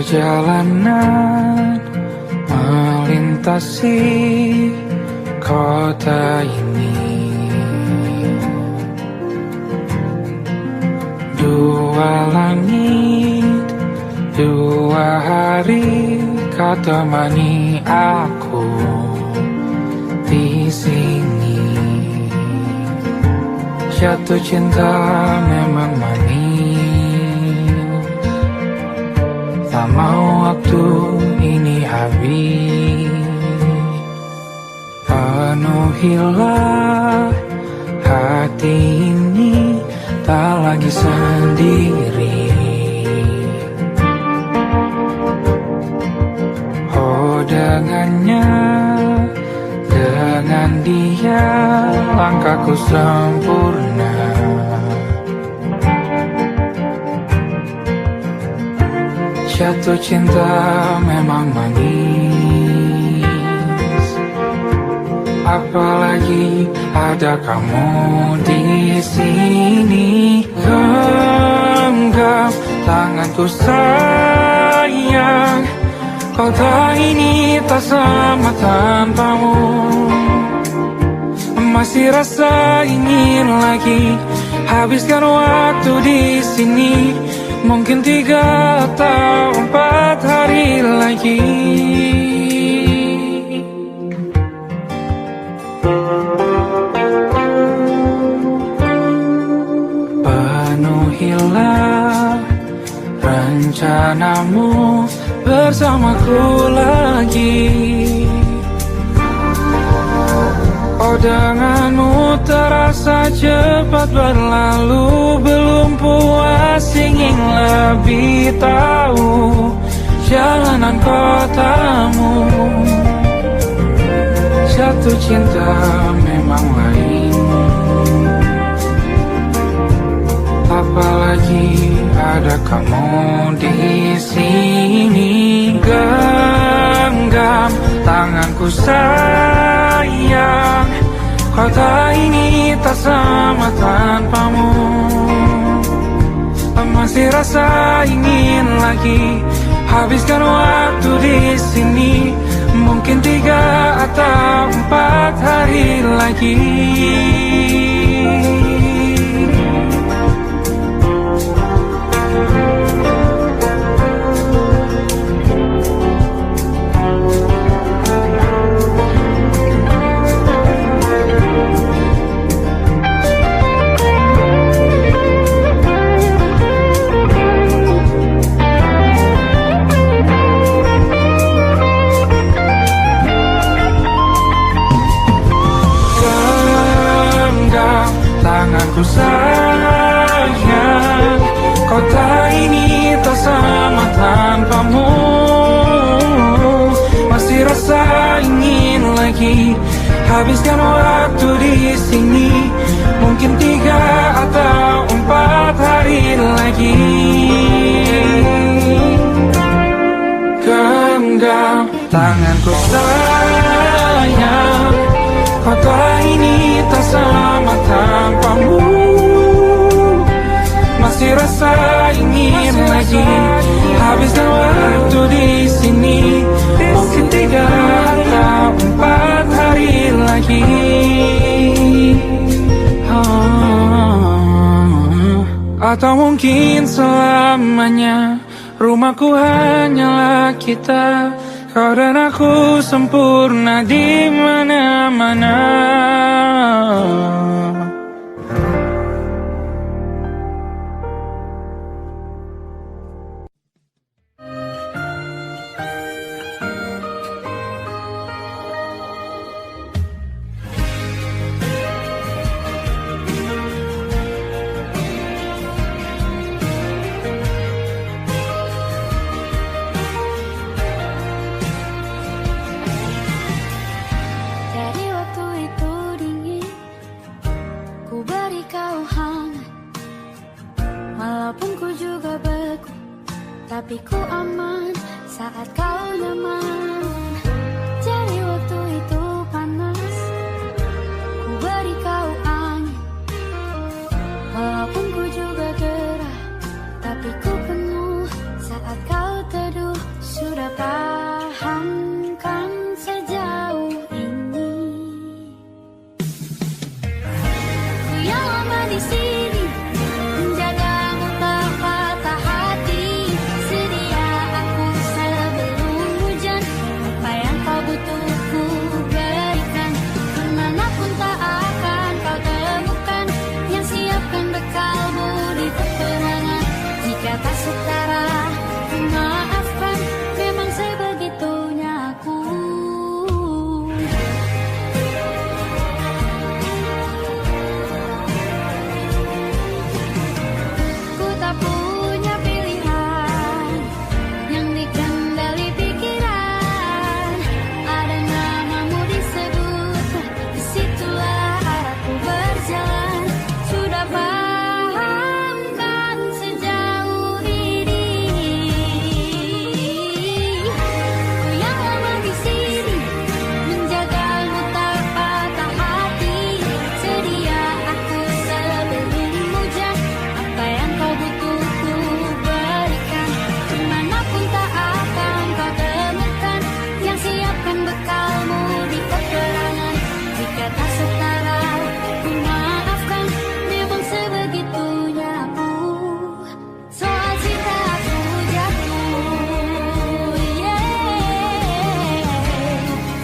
Perjalanan melintasi kota ini, dua langit, dua hari kau temani aku di sini. Jatuh cinta memang manis, tak mau waktu ini habis. Penuhilah hati ini, tak lagi sendiri. Oh dengannya, dengan dia langkahku sempurna. Jatuh cinta memang manis, apalagi ada kamu di sini. Genggam tanganku sayang, kota ini tak sama tanpamu. Masih rasa ingin lagi habiskan waktu di sini. Mungkin 3 atau 4 hari lagi. Penuhilah rencanamu bersamaku lagi. Oh denganmu terasa cepat berlalu, belum puas ingin lebih tahu jalanan kotamu. Jatuh cinta memang lain, apalagi ada kamu di sini. Genggam tanganku sayang, kota ini tak sama tanpamu. Masih rasa ingin lagi habiskan waktu di sini. Mungkin 3 atau 4 hari lagi. Tanganku sayang, kota ini tak sama tanpamu. Masih rasa ingin lagi habiskan waktu di sini. Mungkin 3 atau 4 hari lagi. Genggam tanganku sayang, kota ini tak sama tanpamu. Masih rasa ingin lagi habiskan waktu di sini. Mungkin 3 atau 4 hari lagi. Atau mungkin selamanya. Rumahku hanyalah kita, kau dan aku sempurna di mana-mana. Tapi ku aman saat kau nyaman. Jadi waktu itu panas, ku beri kau angin. Walaupun ku juga gerah, tapi ku penuh saat kau teduh. mempertahankan sejauh ini. Ku yang lama di sini menjagamu tak patah hati. Sedia aku sebelum hujan, apa yang kau butuh ku berikan. Kemanapun tak akan kau temukan yang siapkan bekalmu di peperangan. Jika tak setara, ku maafkan, memang sebegitunya aku. Ku tak punya pilihan yang dikendali pikiran. Ada namamu disebut, disitulah arahku berjalan. Sudah paham kan sejauh ini. Ku yang lama di sini menjagamu tak patah hati. Sedia aku sebelum hujan, apa yang kau butuh ku berikan. Kemanapun tak akan kau temukan yang siapkan bekalmu di peperangan. Jika tak setara, ku maafkan, memang sebegitunya aku. Soal cinta aku jatuh,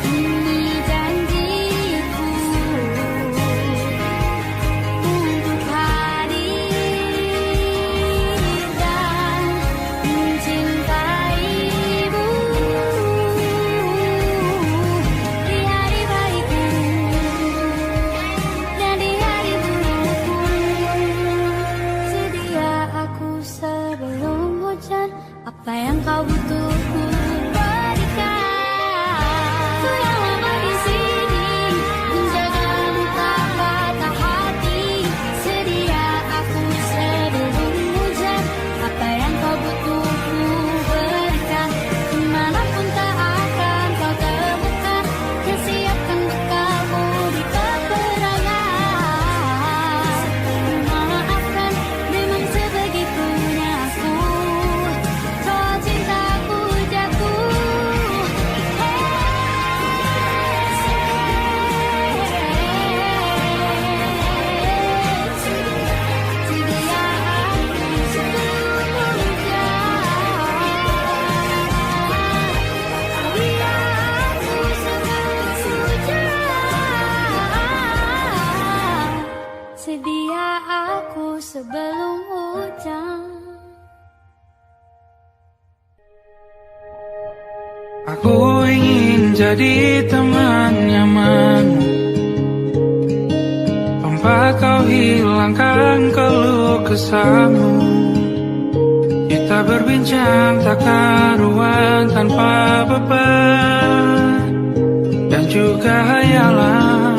ini janjiku untuk hadir dan mencintaimu di hari baikku dan di hari burukku. Sedia aku sebelum hujan, apa yang kau butuh ku berikan. Ku yang lama di sini menjagamu tak patah hati. Sedia aku sebelum hujan, apa yang kau butuh ku berikan. Kemanapun tak akan kau temukan yang siapkan bekalmu di peperangan. Maafkan, memang sebegitunya aku. Soal cintaku jatuh, sedia aku sebelum hujan. Sedia aku sebelum hujan. Aku ingin jadi teman nyamanmu, tempat kau hilangkan keluh kesahmu. Kita berbincang tak karuan tanpa beban, dan juga hayalan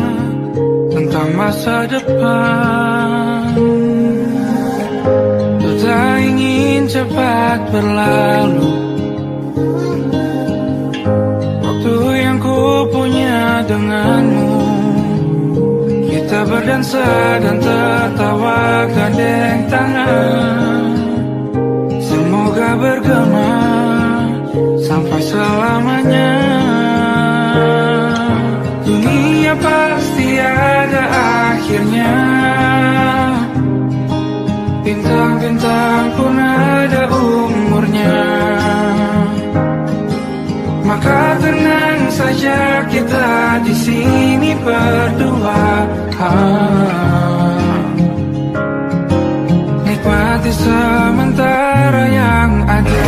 tentang masa depan. Ku tak ingin cepat berlalu waktu yang ku punya denganmu. Kita berdansa dan tertawa gandeng tangan. Semoga bergema sampai selamanya. Dunia pasti ada akhirnya, bintang-bintang pun ada umurnya. Maka tenang saja kita di sini berdua. Nikmati sementara yang ada.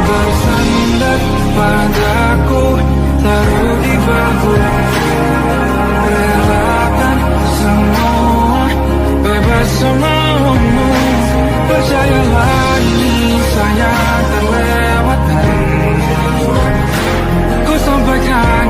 Bersandar padaku, taruh di bahu. Relakan semua, bebas semaumu. Percayalah ini saya terlewatkan. Ku sampaikan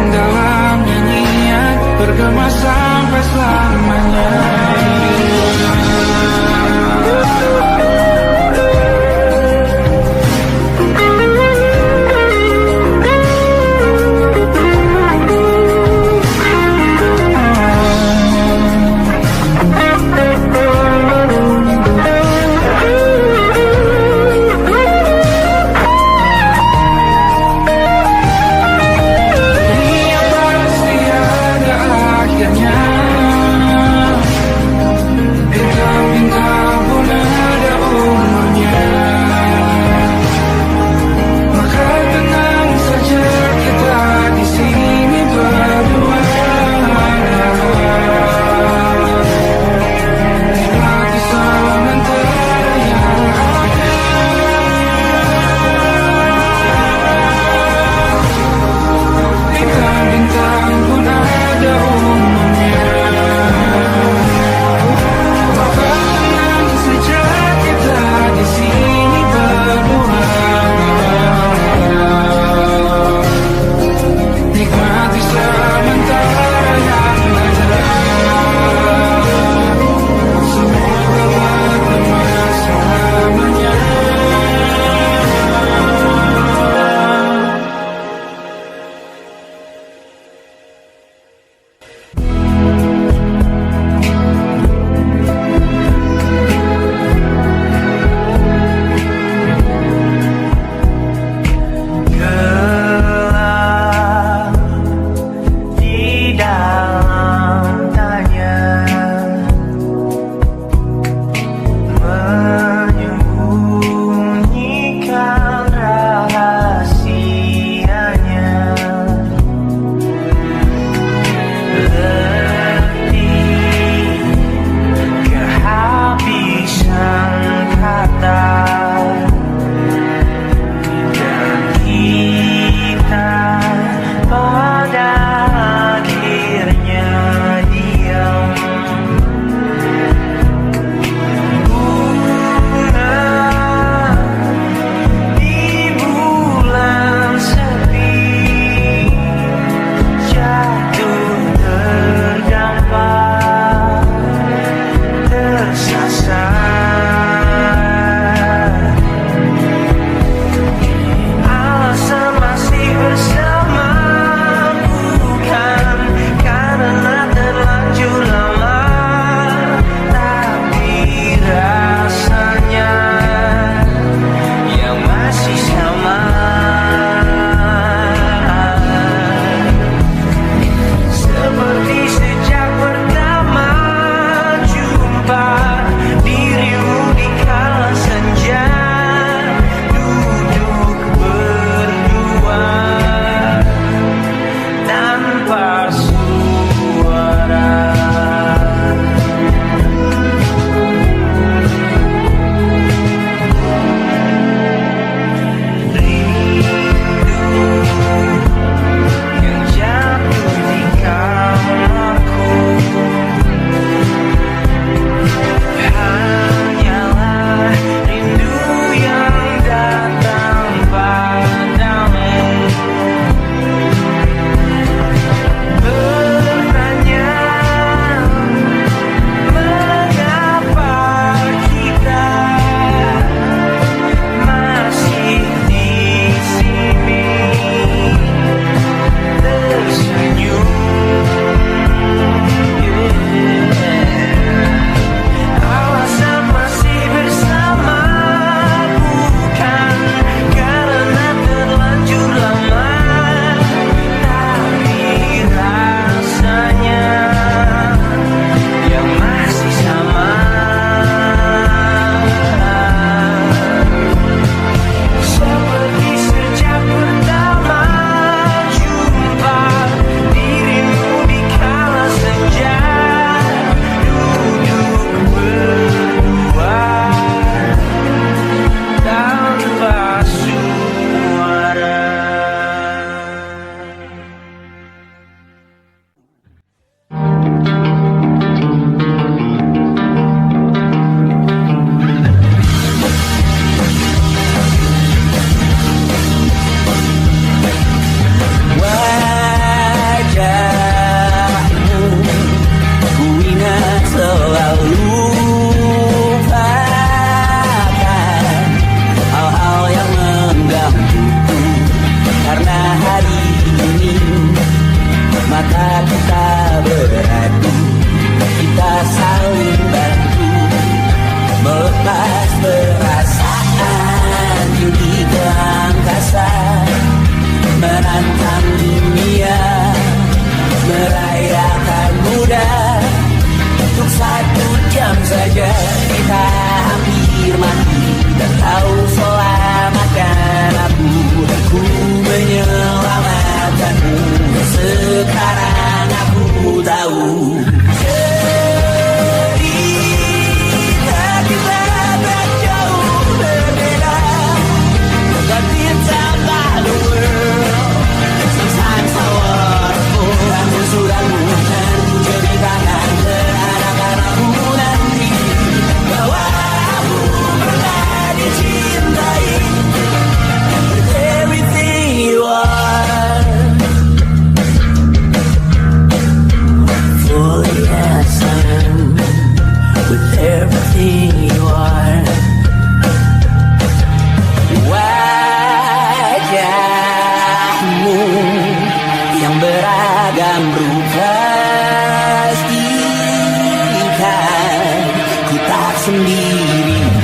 sendirian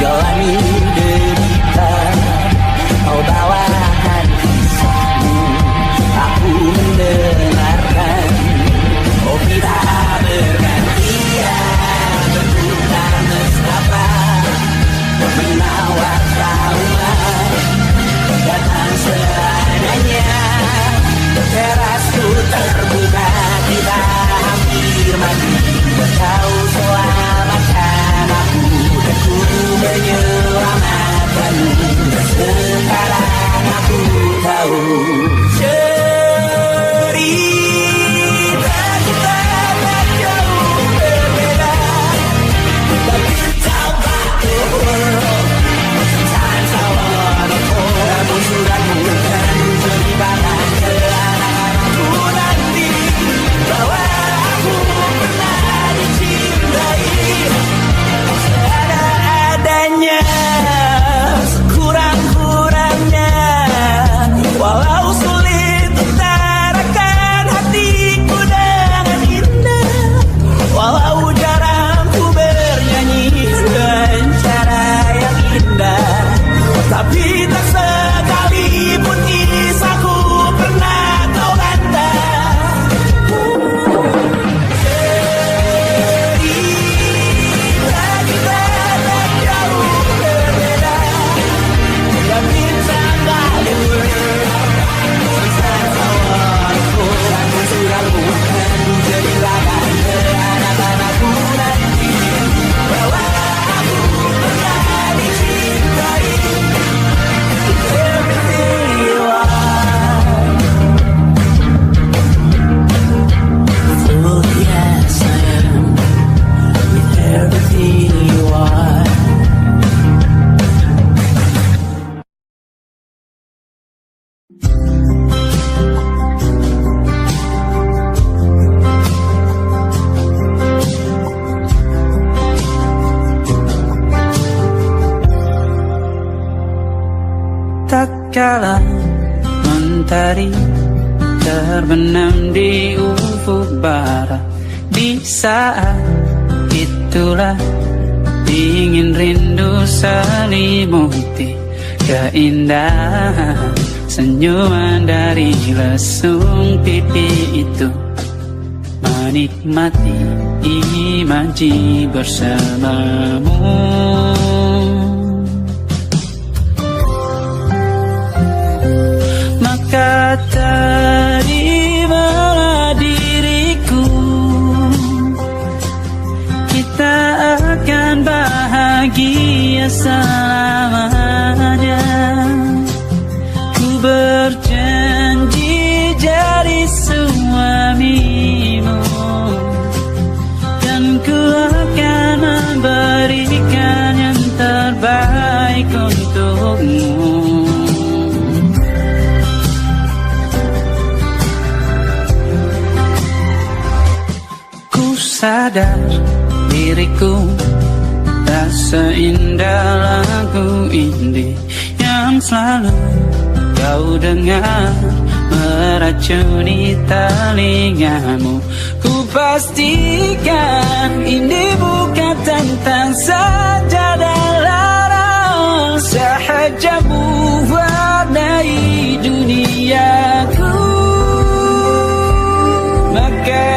jalani derita. Kau bawakan kisahmu, aku mendengarkan. Oh kita bergantian bertukar nestapa, menawar trauma datang seadanya. Terasku terbuka, kita hampir mati. Kau selamatkan aku dan ku menyelamatkanmu. Sekarang aku tahu cerita kita tak jauh berbeda. But you tell about the world. Sometimes I wanna fall. Namun sudah bukan ceritakan ke anak-anakku nanti bahwa aku pernah dicintai seadanya, sekurang-kurangnya. Walau sulit utarakan hatiku dengan indah, walau jarang ku bernyanyi dengan cara yang indah, tapi tak sekalipun kisahku pernah kau bantah. Cerita kita tak jauh berbeda, dan bintang galur. Sometimes I wanna fall. Namun sudah bukan ceritakan ke anak-anakku nanti bahwa aku pernah dicintai. Everything you are. Oh yes I am. With everything you are. Tak kala mentari terbenam di ufuk barat, di saat itulah ingin rindu selimuti keindahan senyuman dari lesung pipi itu, menikmati imaji bersamamu. Maka terimalah diriku, kita akan bahagia selamanya. Ku berjanji jadi suamimu, dan ku akan memberikan yang terbaik untukmu. Sadar diriku tak seindah lagu indie yang selalu kau dengar meracuni telingamu. Ku pastikan ini bukan tentang sajadah lara, sahaja mewarnai duniaku. Maka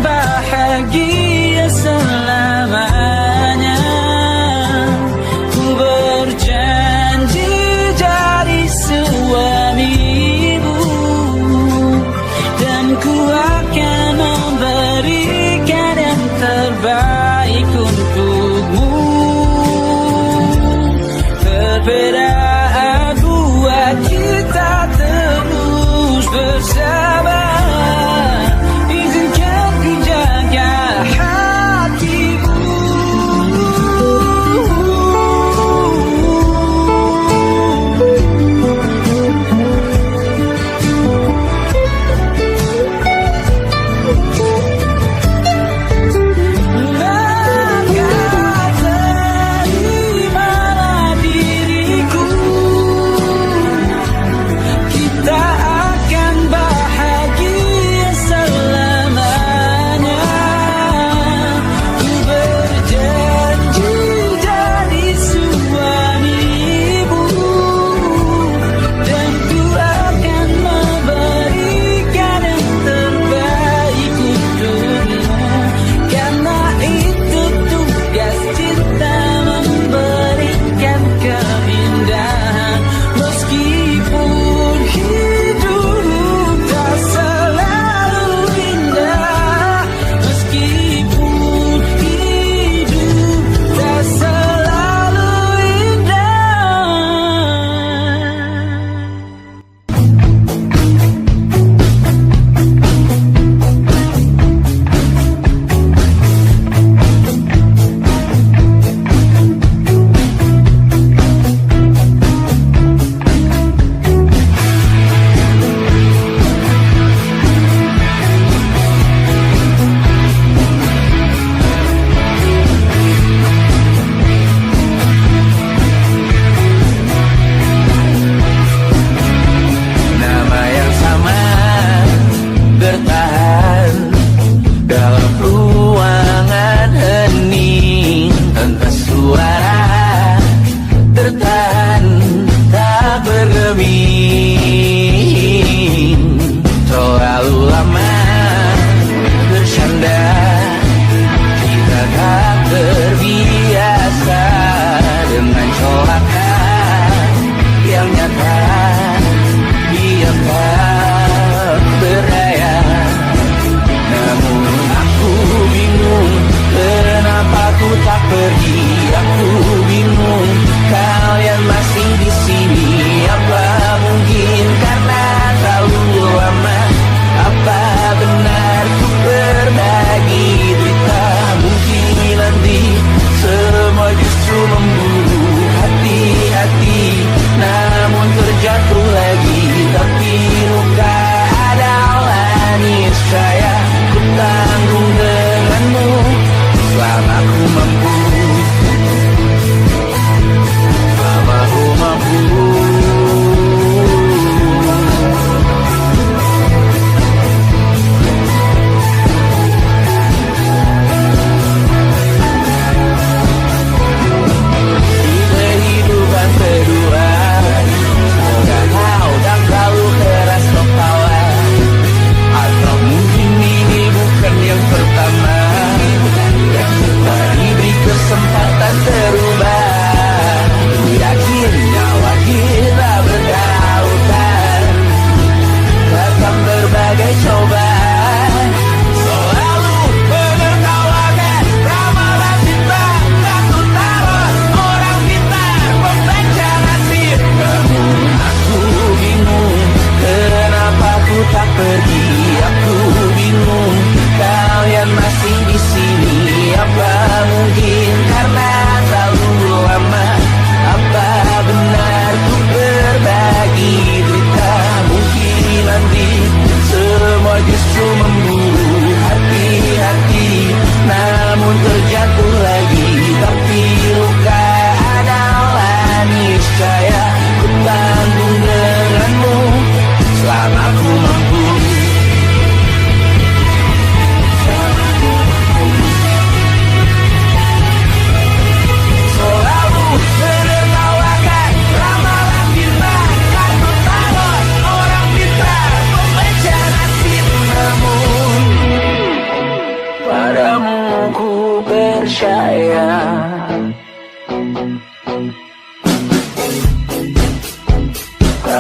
bahagia selamanya. Ku berjanji jadi suamimu,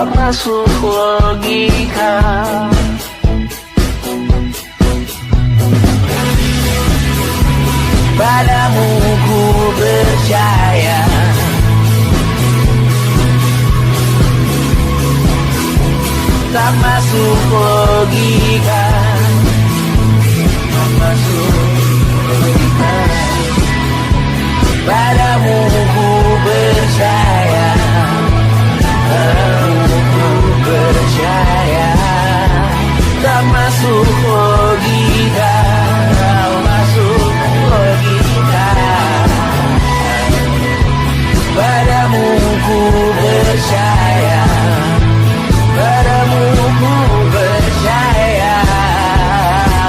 tak masuk logika. Padamu ku percaya, tak masuk logika, tak masuk logika. Padamu ku percaya, padamu ku percaya, tak masuk logika, tak masuk logika. Padamu ku percaya, padamu ku percaya,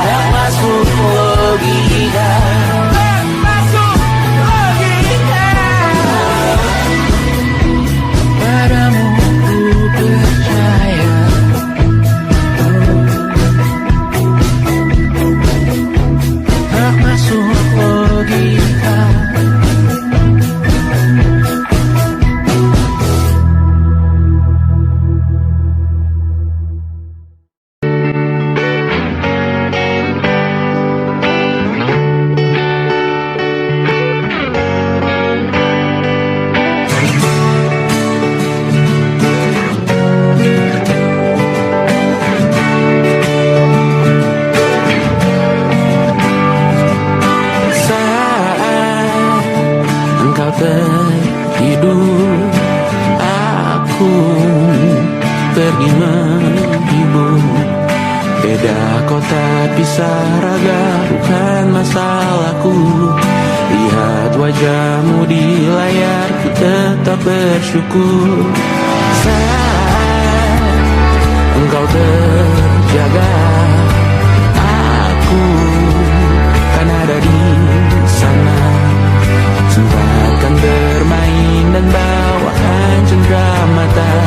tak masuk logika, tak masuk logika. Padamu ku percaya, tak masuk logika. Tertidur, aku pergi menghibur. Beda kota pisah raga bukan masalahku. Lihat wajahmu di layar, ku tetap bersyukur. Saat engkau terjaga, aku kan ada di sana. Sempatkan bermain dan bawaan cendera mata.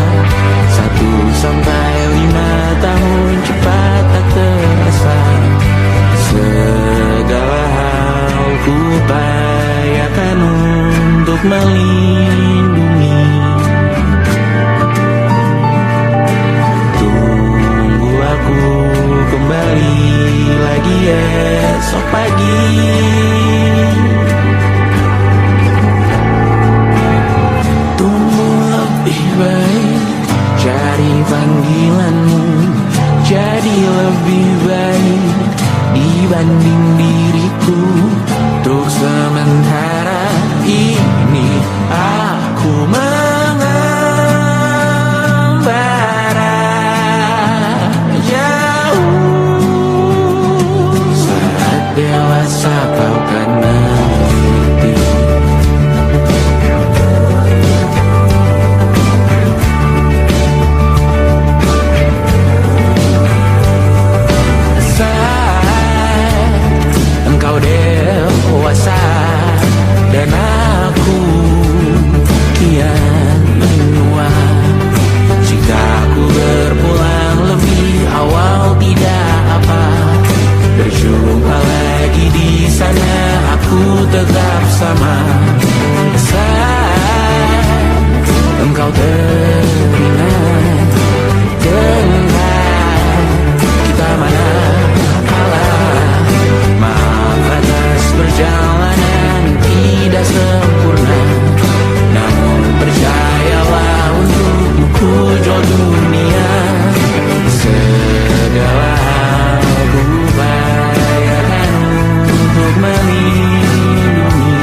1-5 tahun cepat tak terasa. Segala hal ku upayakan untuk melindungi. Tunggu aku kembali lagi esok pagi. Cari panggilanmu jadi lebih baik dibanding diriku. Untuk sementara ini aku mengembara jauh. Saat dewasa kau kan mengerti. Engkau dewasa dan aku kian menua. Jika aku berpulang lebih awal tidak apa. Berjumpa lagi di sana, aku tetap sama. Saat engkau teringat tentang kita mana perjalanan tidak sempurna, namun percayalah untukmu ku jual dunia. Segala hal ku upayakan untuk melindungi.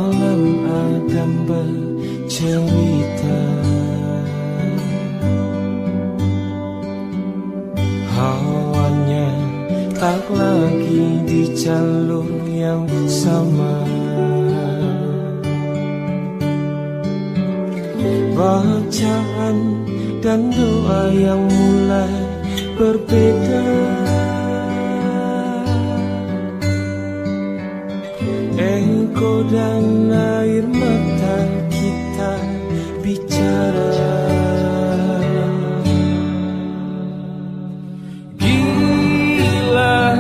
malam Adam bercerita, hawanya tak lagi di jalur yang sama. Bacaan dan doa yang mulai berbeda. Engkau dan air mata kita bicara. Gila,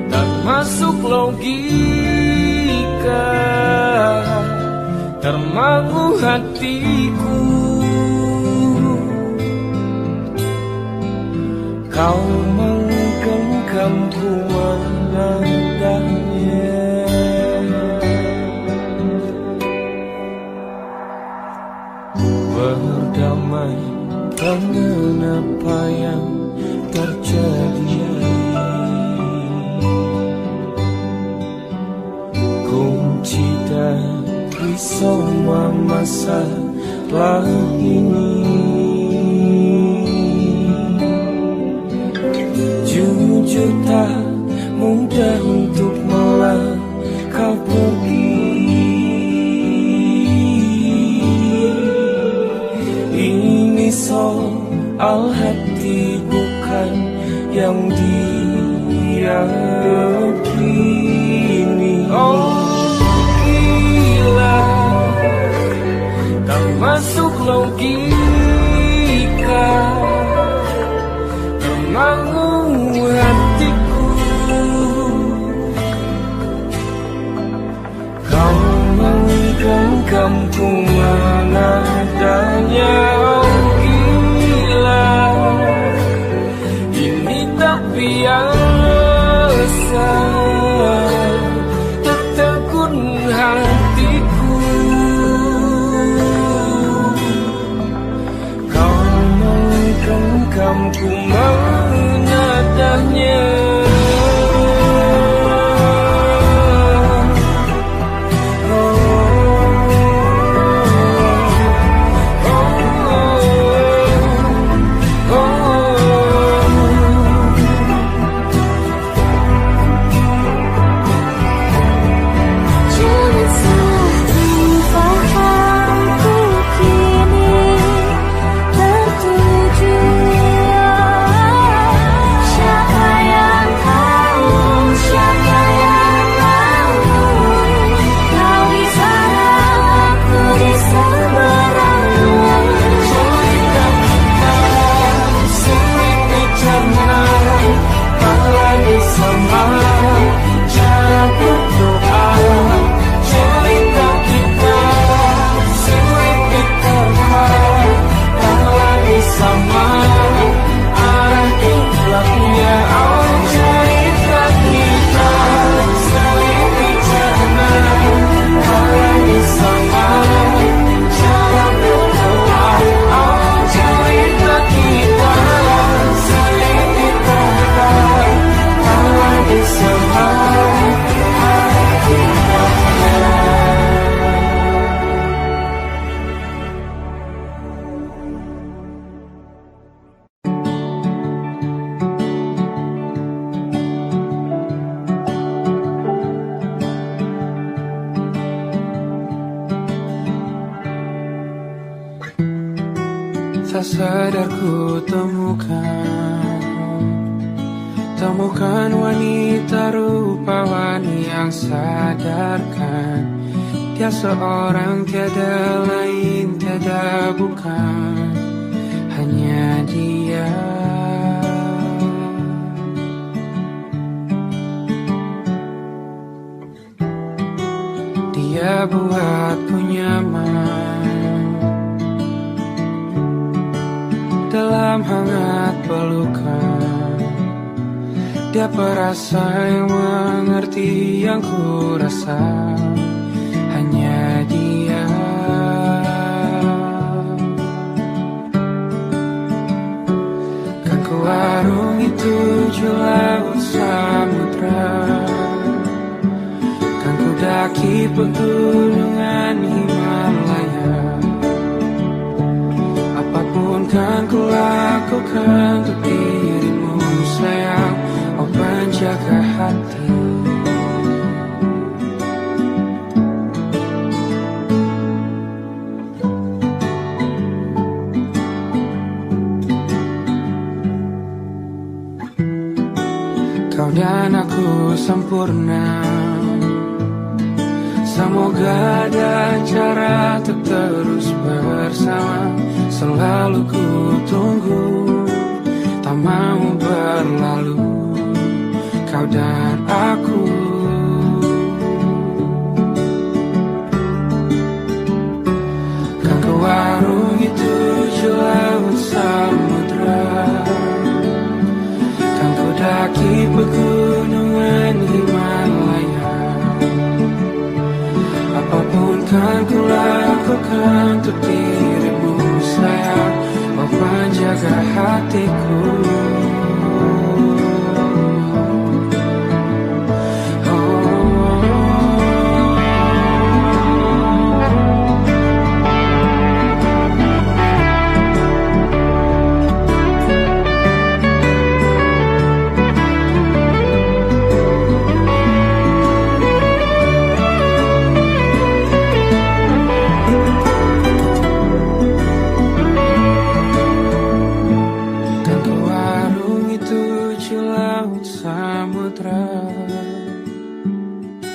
tak masuk logika, termangu hatiku. Kau menggenggamku menandanya. Berdamai dengan apa yang terjadi. Kunci dari semua masalah ini, jujur tak mudah untuk melangkah pergi. Ini soal hati bukan yang diyakini. Oh gila, tak masuk logika, termangu hatiku. Kau menggenggamku mana adanya. Oh gila, ini tak biasa, tertegun hatiku. Kau menggenggamku mana adanya. Tak sadar ku temukan wanita rupawan yang sadarkan dia seorang, tiada lain, tiada bukan, hanya dia. Dia buatku nyaman dalam hangat pelukan. Dia perasa yang mengerti yang ku rasa, hanya dia. Kan ku arungi 7 laut samudra, kan ku daki daki pegunungan Himalaya. Apapun kan ku lakukan untuk dirimu sayang, oh penjaga hati. Kau dan aku sempurna, semoga ada cara untuk terus bersama. Selalu ku tunggu, tak mau berlalu, kau dan aku. Kan ke warung itu laut samudra, kan ku daki pegunungan Himalaya. Apapun kan ku lakukan untuk dirimu sayang, oh penjaga hatiku.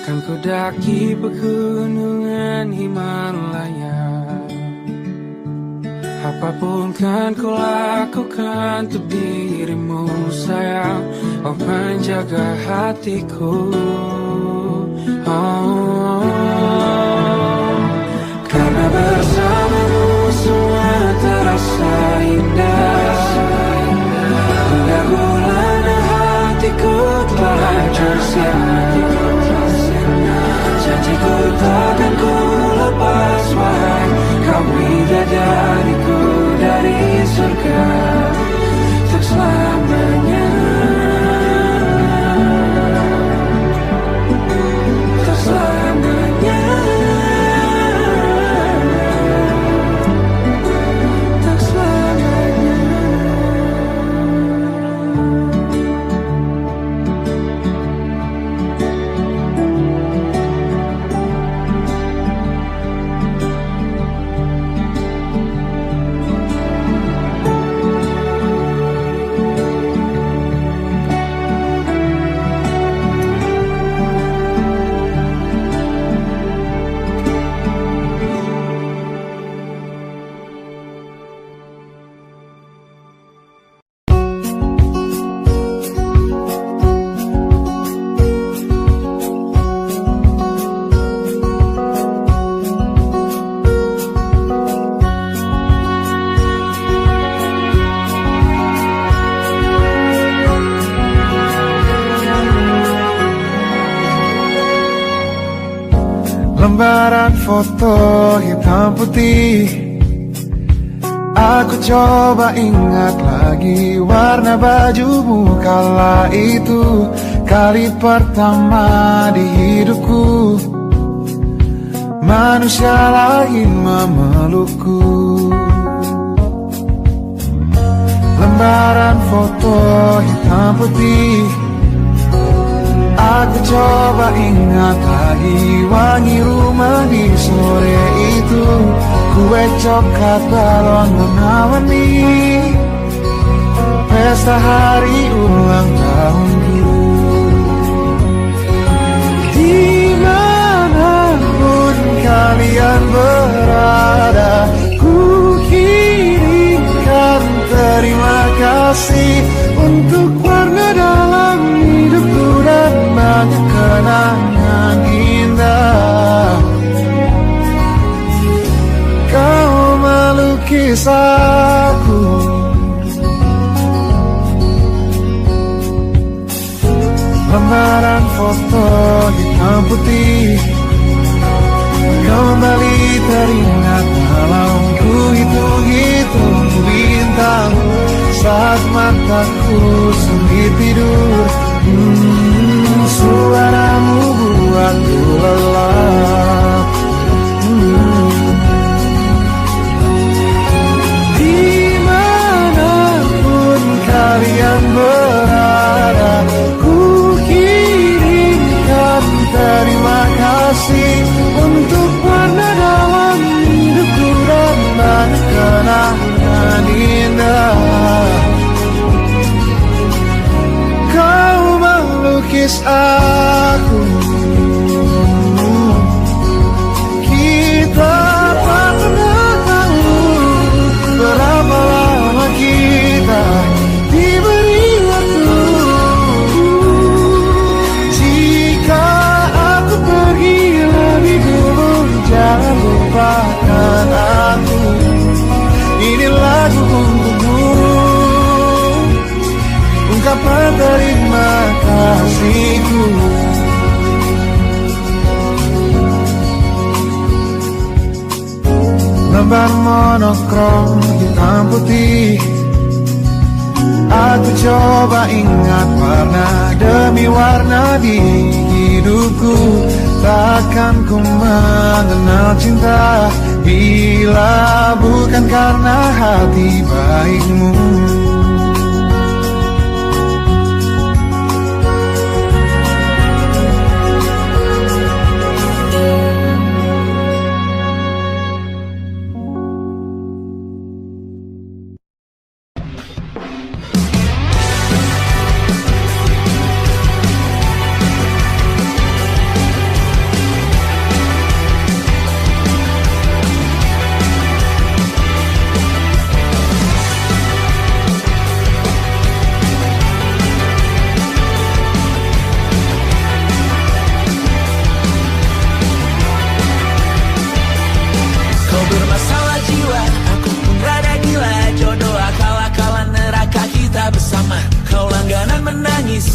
Kan ku daki pegunungan Himalaya. Apapun kan ku lakukan untuk dirimu sayang, oh penjaga hatiku. Karena bersamamu semua terasa indah. Gundah gulana hatiku telah hancur sia-sia. Janjiku takkan ku lepas, wahai kau bidadariku dari surga untuk selamanya, untuk selamanya, untuk selamanya. Lembaran foto hitam putih, aku coba ingat lagi warna bajumu kala itu. Kali pertama di hidupku manusia lain memelukku. Lembaran foto hitam putih, aku coba ingat lagi wangi rumah di sore itu. Kue coklat balon warna-warni, pesta hari ulang tahun dulu. Dimanapun kalian berada, ku kirimkan terima kasih untuk warna dalam hidupku dan banyak kenangan indah. Kau melukis aku, lembaran foto hitam putih, kembali teringat malamku hitung-hitung bintang saat mataku sempit tidur. Suaramu buatku lelah. menangis aku. Kita tak pernah tahu berapa lama kita diberi waktu. Jika aku pergi lebih dulu, jangan lupakan aku. Ini lagu untukmu, ungkapan terima kasihku. Lembar monokrom hitam putih, aku coba ingat warna demi warna di hidupku. Takkan ku mengenal cinta bila bukan karena hati baikmu.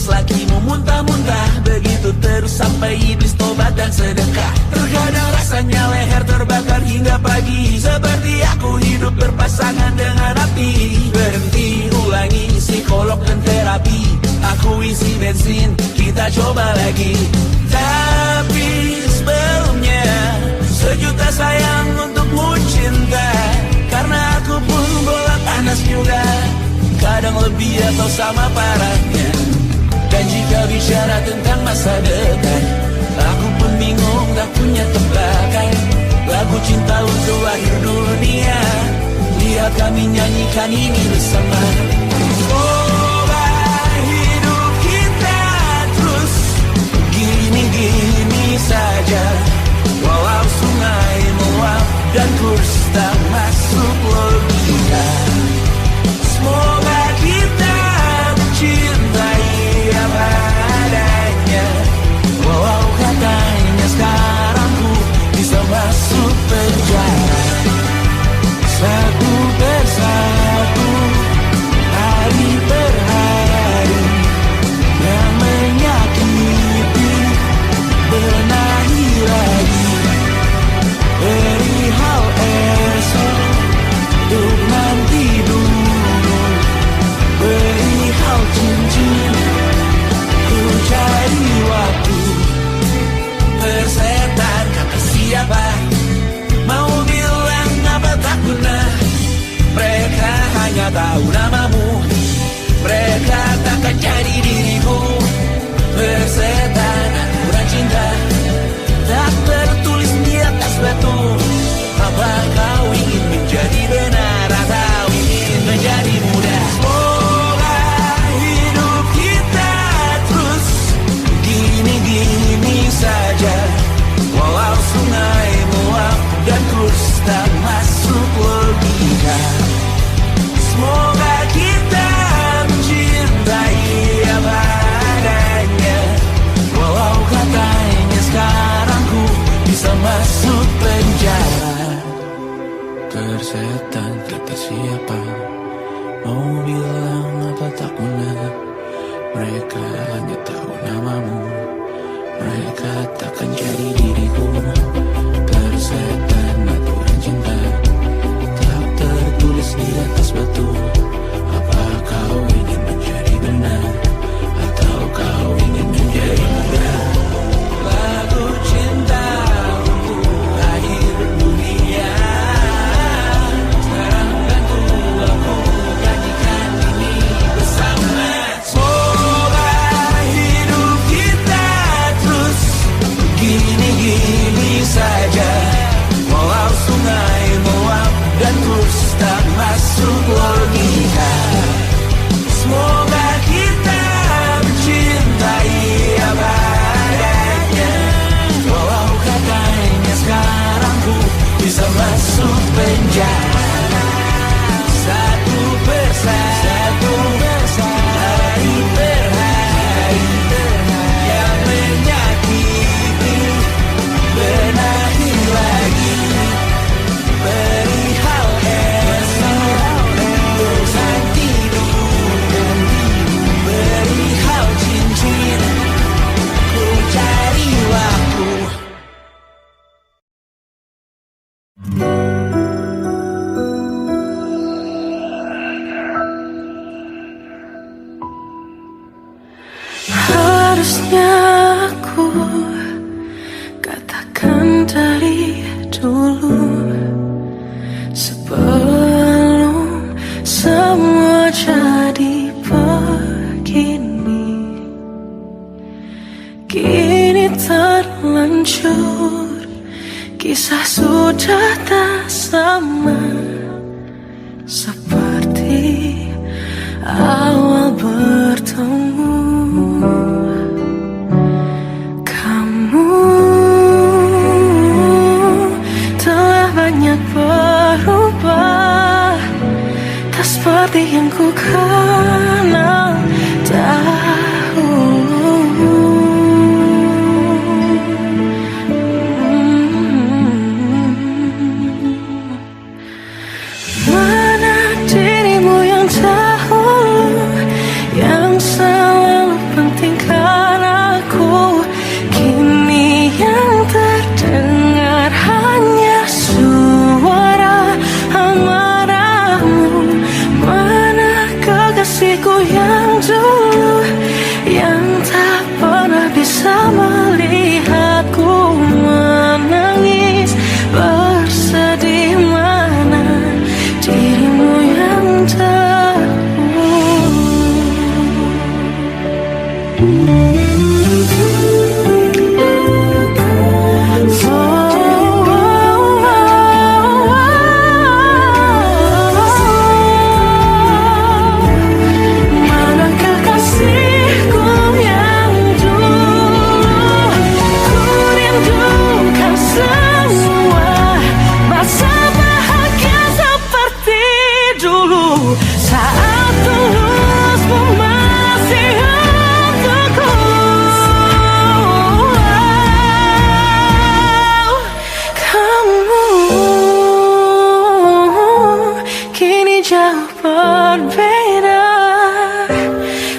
Lakimu muntah-muntah, begitu terus sampai iblis tobat dan sedekah. Terkadang rasanya leher terbakar hingga pagi, seperti aku hidup berpasangan dengan api. Berhenti, ulangi psikolog dan terapi. Aku isi bensin, kita coba lagi. Tapi sebelumnya, sejuta sayang untukmu cinta. Karena aku pun bola panas juga, kadang lebih atau sama parahnya. Dan jika bicara tentang masa depan, aku pun bingung, tak punya tebakan. Lagu cinta untuk akhir dunia, lihat kami nyanyikan ini bersama. Coba hidup kita terus gini-gini saja, walau sungai meluap dan kurs tak masuk logika. Semoga kita mencintai apa adanya, walau katanya sekarang ku bisa masuk penjara. Satu persatu, hari per hari, yang menyakiti benahi lagi. Perihal esok, untuk nanti dulu. Perihal cincin, ku cari waktu. Persetan kata siapa, mau bilang apa tak guna. Mereka hanya tahu namamu, mereka takkan jadi diriku. Persetan aturan cinta, tak tertulis di atas batu. Apa kau ingin menjadi benar atau ingin menjadi muda? Semoga hidup kita terus gini-gini saja, walau sungai meluap dan kurs tak masuk logika. Semoga kita mencintai apa adanya, walau katanya sekarang ku bisa masuk penjara. Tersetan kata siapa, mau bilang apa tak guna. Mereka hanya tahu namamu, mereka takkan jadi diriku. Tersetan aturan cinta, tak tertulis di atas batu. Apa kau ingin menjadi benar, atau kau ingin menjadi muda? Lagu cinta untuk akhir dunia, sekarang bantu aku nyanyikan ini bersama. Semoga hidup kita terus gini-gini saja, berjalan dari dulu, sebelum semua jadi begini. Kini terlanjur, kisah sudah tak sama seperti awal bertemu. Kamu telah banyak berubah, tak seperti yang ku kenal dahulu. Mana dirimu yang dahulu, yang selalu pentingkan aku. Kini yang terdengar hanya suara amarahmu. Mana kekasihku yang dulu, yang tak pernah bisa melihatku menangis bersedih. Mana dirimu yang mana kekasihku yang dulu, ku rindukan semua masa bahagia seperti dulu, saat tulusmu masih untukku. Kamu kini jauh berbeda,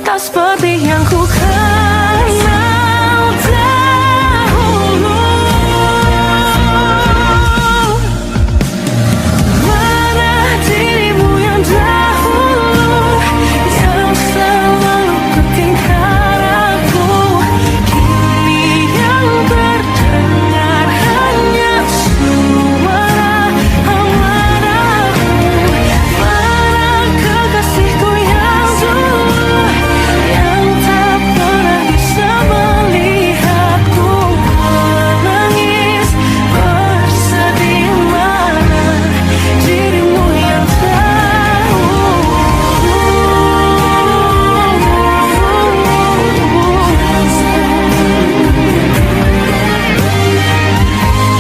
tak seperti yang ku kenal dahulu. Mana dirimu yang dahulu, yang selalu pentingkan aku. Kini yang terdengar hanya suara amarahmu. Mana kekasihku yang dulu, yang tak pernah bisa melihatku menangis bersedih. Mana dirimu yang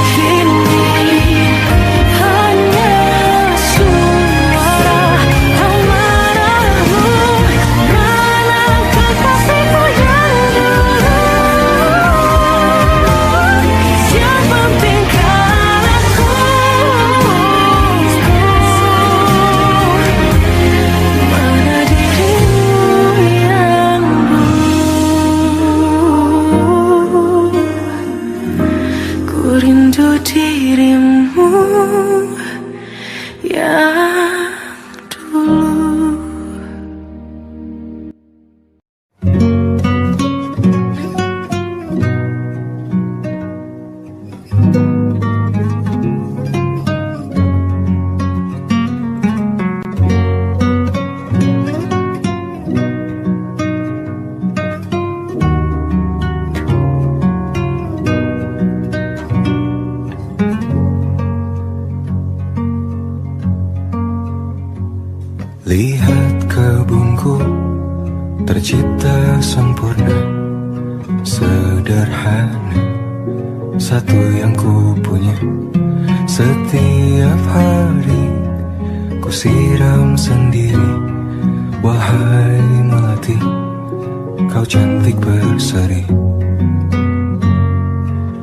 kini hanya suara amarahmu. Mana kekasihku yang dulu, yang pentingkan aku. Mana dirimu yang dulu, ku rindu dirimu yang dulu. Lihat kebunku tercipta sempurna, sederhana, satu yang ku punya. Setiap hari ku siram sendiri. Wahai melati, kau cantik berseri.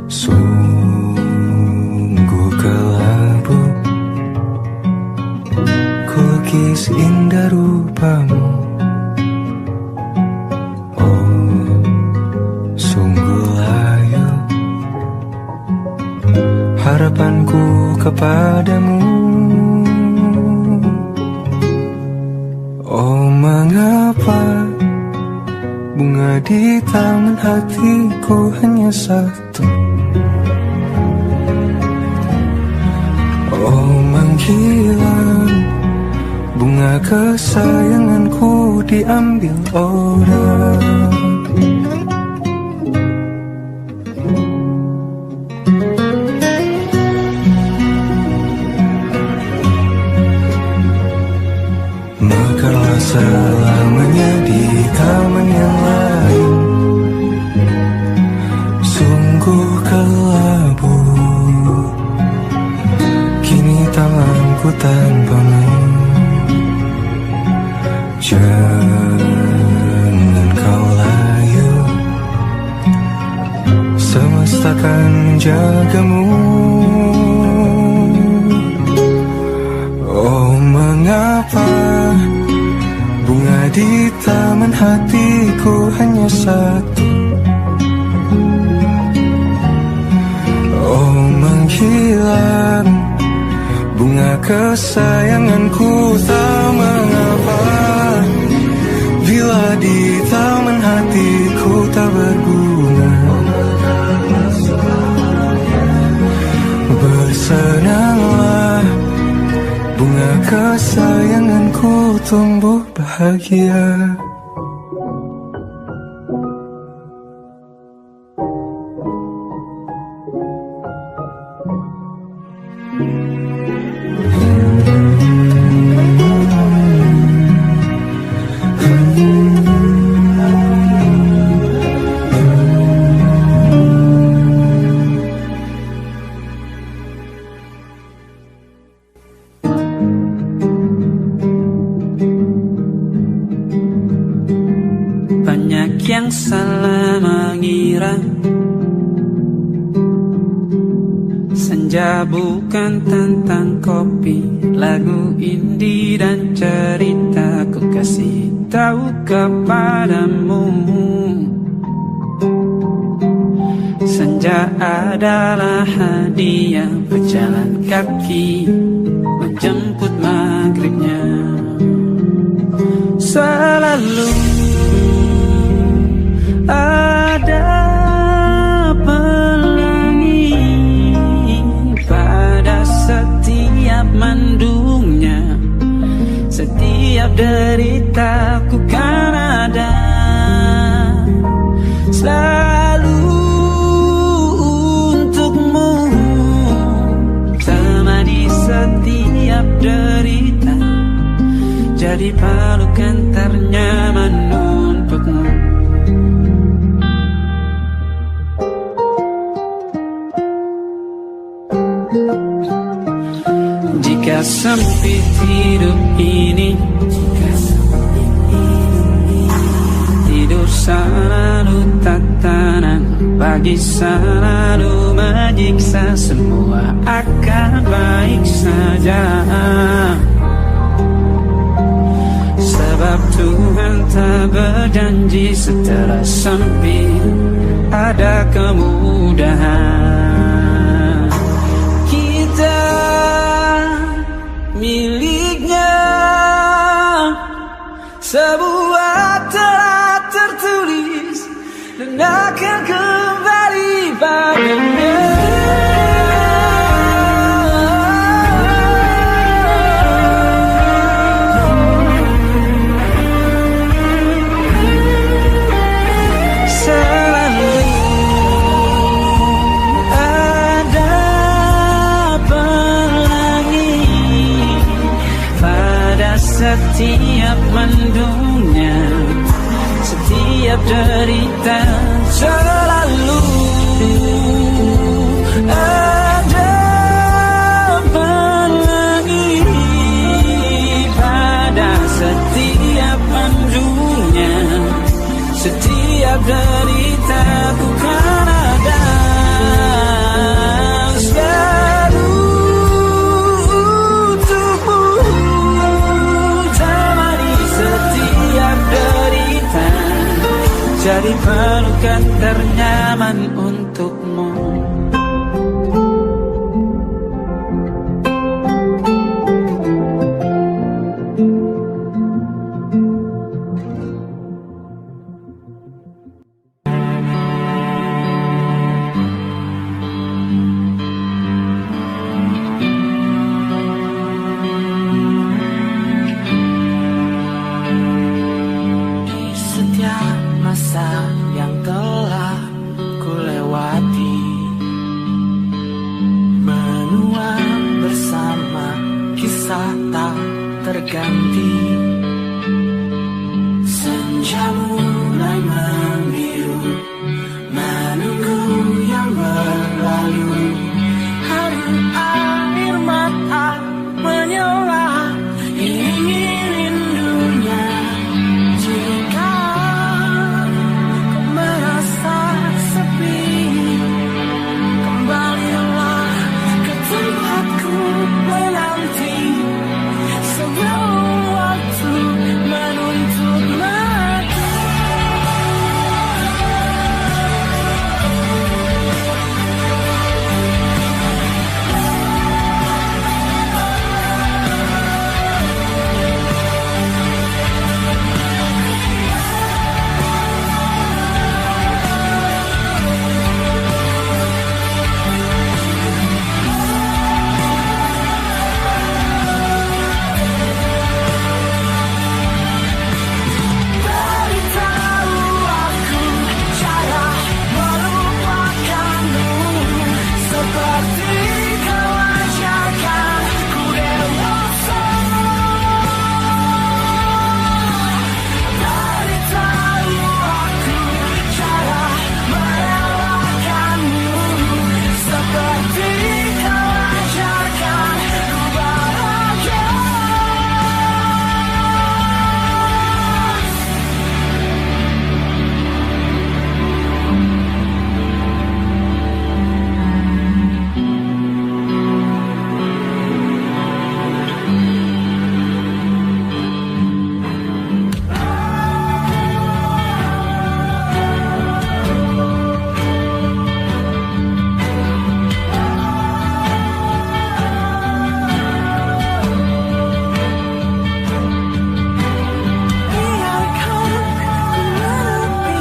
Sungguh kelabu kulukis indah rupamu. Oh, sungguh layu harapanku kepadamu. Oh, mengapa bunga di taman hatiku hanya satu? menghilang, bunga kesayanganku diambil orang. Mekarlah selamanya di taman yang lain, sungguh kelabu. Kini tanganku tanpamu, jangan kau layu, semesta akan menjagamu. Oh, mengapa bunga di taman hatiku hanya satu? Oh, menghilang bunga kesayanganku, tak mengapa bila di taman hatiku tak berbunga. Bersenanglah, bunga kesayanganku tumbuh bahagia. Banyak yang salah mengira senja bukan tentang kopi, lagu indie dan cerita ku kasih tahu kepadamu. Senja adalah hadiah berjalan kaki menjemput maghribnya. Selalu ada pelangi pada setiap mendungnya, setiap deritaku kan ada selalu untukmu, temani setiap derita, jadi pelukan ternyaman untukmu. Jika sempit hidup ini, tidur selalu tatanan, pagi selalu menyiksa, semua akan baik saja. Sebab Tuhan tak berjanji setelah sempit ada kemudahan. Kita miliknya sebuah telah tertulis dan akan kembali padanya. Setiap mendungnya, setiap derita, selalu ada pelangi pada setiap mendungnya, setiap derita ku kan ada selalu jadi pelukan ternyaman untukmu. rasa tak terganti. Senja mulai membiru, menunggu yang berlalu. Hari air mata menyala, ingin rindunya. Jika kau merasa sepi, kembalilah ke tempatku menanti. Sebelum waktu menuntut mati. Beritahu aku cara melupakanmu, seperti kau ajarkan ku dewasa. Beritahu aku cara merelakanmu, seperti kau ajarkan ku bahagia. Biarkan ku menepi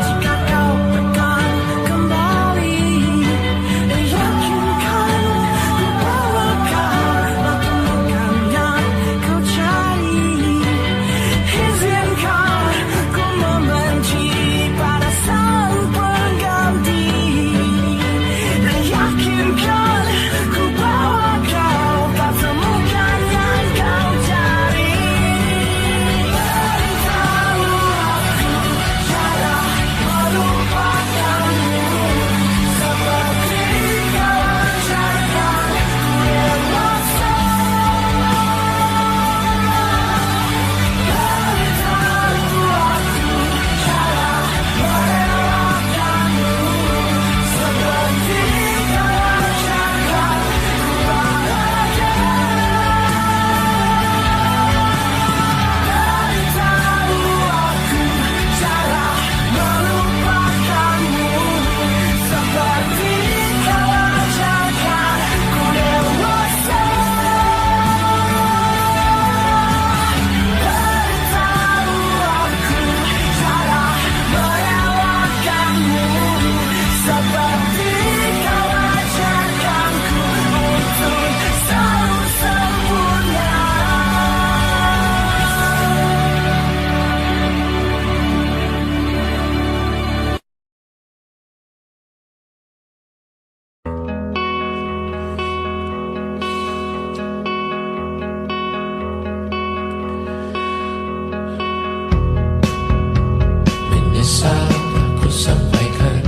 jika kau tekan kembali. Yakinkan ku bahwa kau temukan yang kau cari. Izinkan ku membenci pada sang pengganti. Yakinkan ku bahwa kau tak temukan yang kau cari. Beritahu aku cara melupakanmu, seperti kau ajarkan ku dewasa. Beritahu aku cara merelakanmu, seperti kau ajarkan ku bahagia. Beritahu aku cara melupakanmu, seperti kau ajarkan ku dewasa. Beritahu aku cara merelakanmu, seperti kau ajarkanku untuk selalu sempurna. Menyesal aku sampaikan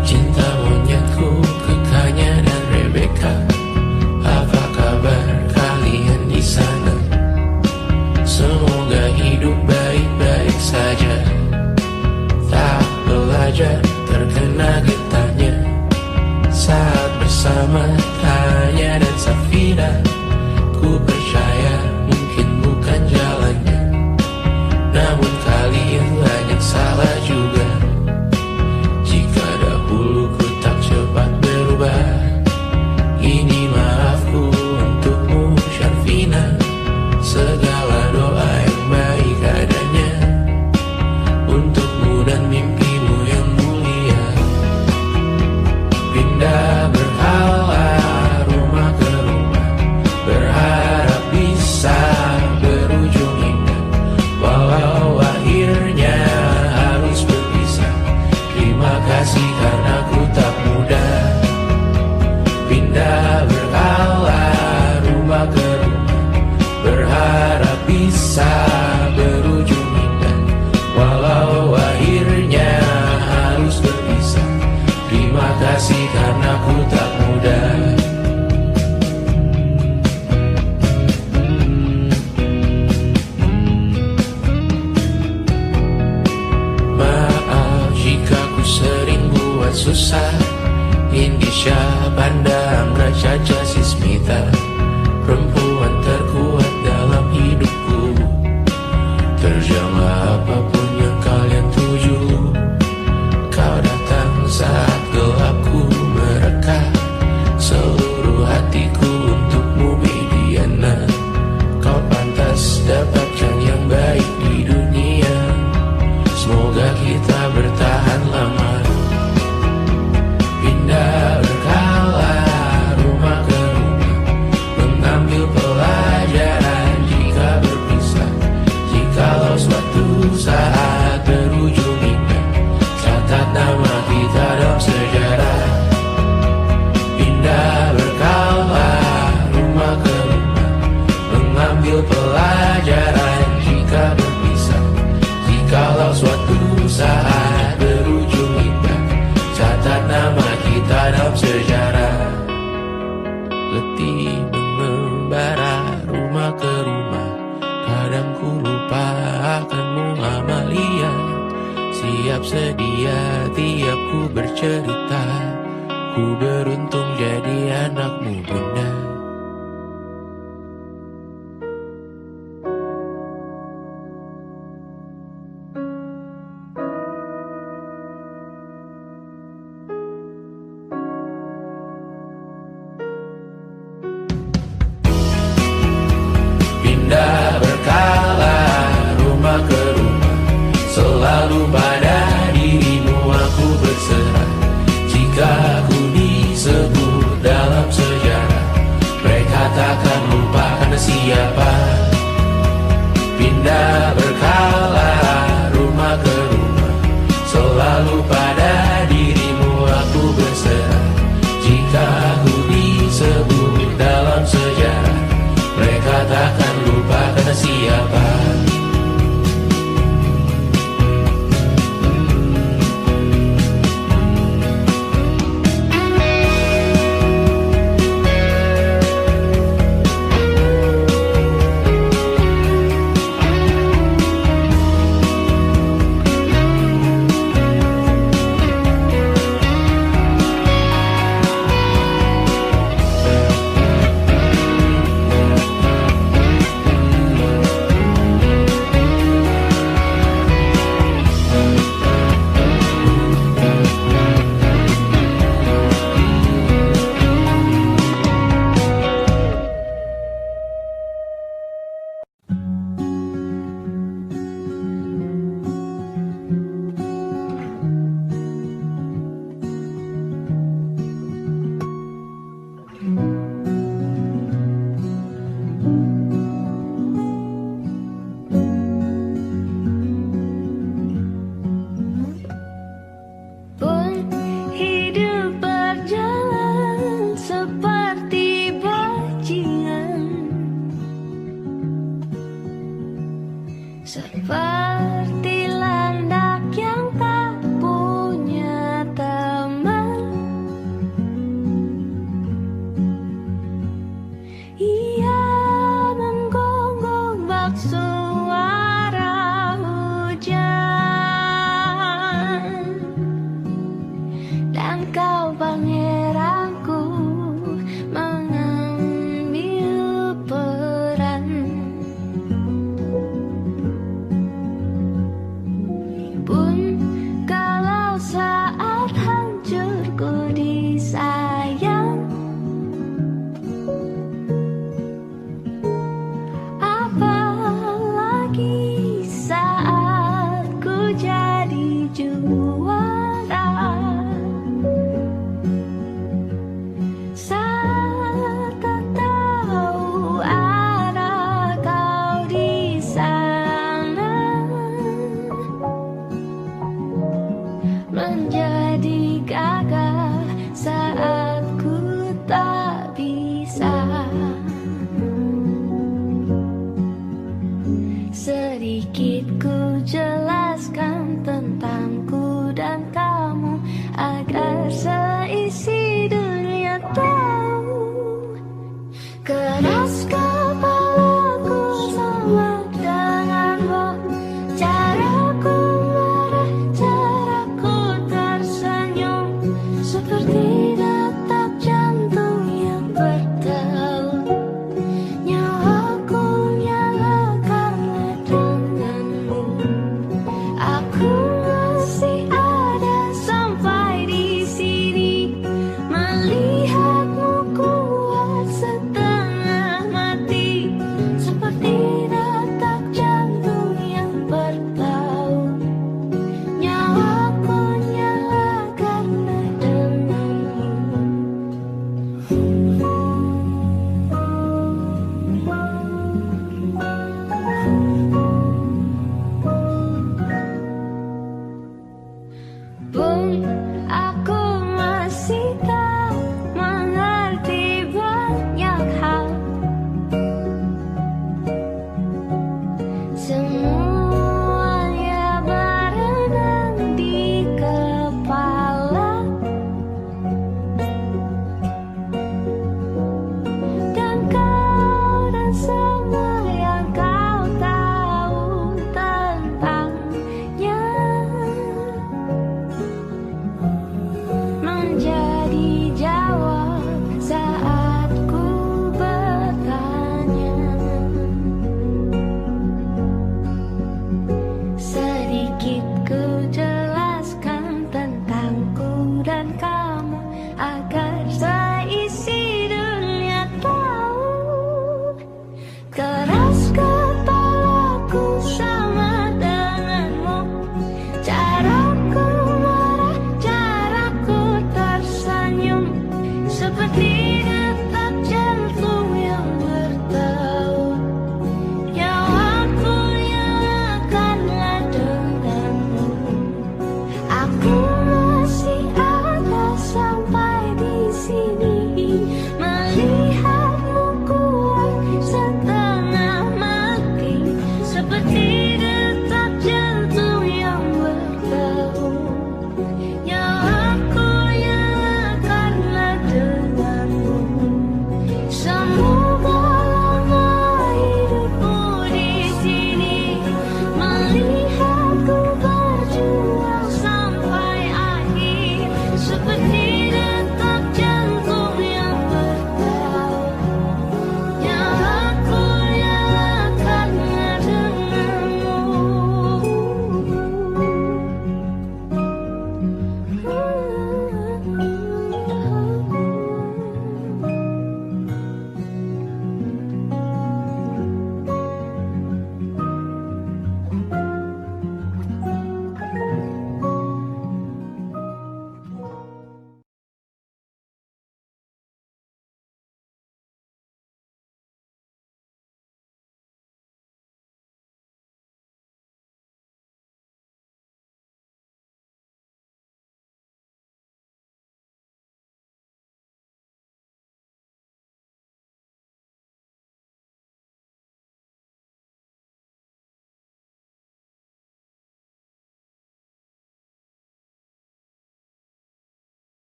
cinta monyetku ke Kanya dan Rebecca. Apa kabar kalian di sana? Semoga hidup baik-baik saja. Tak belajar terkena getahnya saat bersama Tanya dan Safina. Ku percaya mungkin bukan jalannya, namun kalian banyak salah juga. Jika dahulu ku tak cepat berubah, ini maafku untukmu Syarfina. Segala doa yang baik adanya untukmu dan mimpimu yang mulia. Pindah berhala rumah ke rumah, berharap bisa berujung indah. Walau akhirnya harus berpisah, terima kasih karena ku tak mudah. Pindah berhala rumah ke rumah, letih mengembara rumah ke rumah. Kadang ku lupa akanmu Amalia. Siap sedia tiap ku bercerita. Ku beruntung jadi anakmu bunda. Pindah